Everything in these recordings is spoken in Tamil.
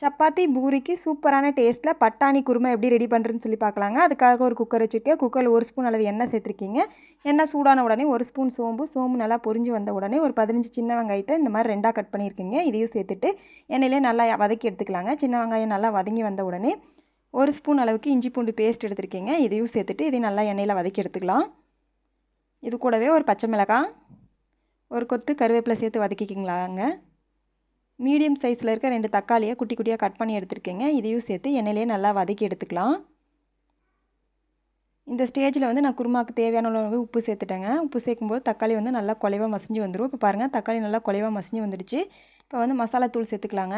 சப்பாத்தி பூரிக்கு சூப்பரான டேஸ்ட்டில் பட்டாணி குருமா எப்படி ரெடி பண்ணுறதுன்னு சொல்லி பார்க்கலாங்க. அதுக்காக ஒரு குக்கர் வச்சுருக்கேன். குக்கரில் 1 ஸ்பூன் அளவு எண்ணெய் சேர்த்துருக்கீங்க. எண்ணெய் சூடான உடனே 1 ஸ்பூன் சோம்பு நல்லா பொரிஞ்சு வந்த உடனே ஒரு 15 சின்ன வெங்காயத்தை இந்த மாதிரி 2ஆக கட் பண்ணியிருக்கீங்க. இதையும் சேர்த்துட்டு எண்ணெயிலே நல்லா வதக்கி எடுத்துக்கலாங்க. சின்ன வெங்காயம் நல்லா வதங்கி வந்த உடனே 1 ஸ்பூன் அளவுக்கு இஞ்சி பூண்டு பேஸ்ட் எடுத்துருக்கீங்க. இதையும் சேர்த்துட்டு இதையும் நல்லா எண்ணெயில் வதக்கி எடுத்துக்கலாம். இது கூடவே ஒரு பச்சை மிளகாய், ஒரு கொத்து கருவேப்பிலை சேர்த்து வதக்கிக்கிங்களாங்க. மீடியம் சைஸில் இருக்க 2 தக்காளியை குட்டி குட்டியாக கட் பண்ணி எடுத்துருக்கேங்க. இதையும் சேர்த்து எண்ணெயிலே நல்லா வதக்கி எடுத்துக்கலாம். இந்த ஸ்டேஜில் வந்து நான் குருமாவுக்கு தேவையான அளவு உப்பு சேர்த்துட்டேங்க. உப்பு சேர்க்கும்போது தக்காளி வந்து நல்லா குலைவாக மசிஞ்சு வந்துடும். இப்போ பாருங்கள், தக்காளி நல்லா குலைவாக மசிஞ்சு வந்துடுச்சு. இப்போ வந்து மசாலா தூள் சேர்த்துக்கலாங்க.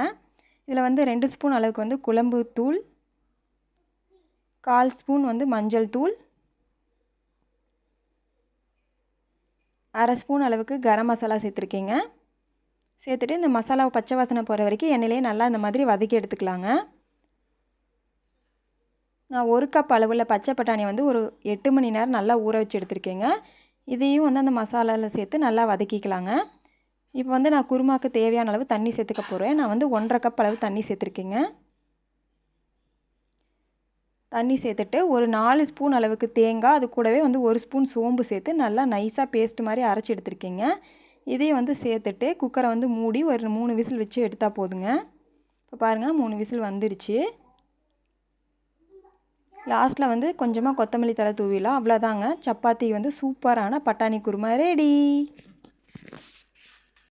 இதில் வந்து 2 ஸ்பூன் அளவுக்கு வந்து குழம்பு தூள், 1/4 ஸ்பூன் வந்து மஞ்சள் தூள், 1/2 ஸ்பூன் அளவுக்கு கரம் மசாலா சேர்த்துருக்கேங்க. சேர்த்துட்டு இந்த மசாலாவை பச்சை வாசனை போகிற வரைக்கும் எண்ணெயிலே நல்லா இந்த மாதிரி வதக்கி எடுத்துக்கலாங்க. நான் 1 கப் அளவில் பச்சை பட்டாணியை வந்து ஒரு 8 மணி நேரம் நல்லா ஊற வச்சு எடுத்துருக்கேங்க. இதையும் வந்து அந்த மசாலாவில் சேர்த்து நல்லா வதக்கிக்கலாங்க. இப்போ வந்து நான் குருமாவுக்கு தேவையான அளவு தண்ணி சேர்த்துக்க போகிறேன். நான் வந்து 1/2 கப் அளவு தண்ணி சேர்த்துருக்கேங்க. தண்ணி சேர்த்துட்டு ஒரு 4 ஸ்பூன் அளவுக்கு தேங்காய், அது கூடவே வந்து 1 ஸ்பூன் சோம்பு சேர்த்து நல்லா நைஸாக பேஸ்ட் மாதிரி அரைச்சி எடுத்துருக்கேங்க. இதையும் வந்து சேர்த்துட்டு குக்கரை வந்து மூடி ஒரு 3 விசில் வச்சு எடுத்தால் போதுங்க. இப்போ பாருங்கள், 3 விசில் வந்துடுச்சு. லாஸ்ட்டில் வந்து கொஞ்சமாக கொத்தமல்லி தழை தூவிலாம். அவ்வளோதாங்க, சப்பாத்தி வந்து சூப்பரான பட்டாணி குருமா ரெடி.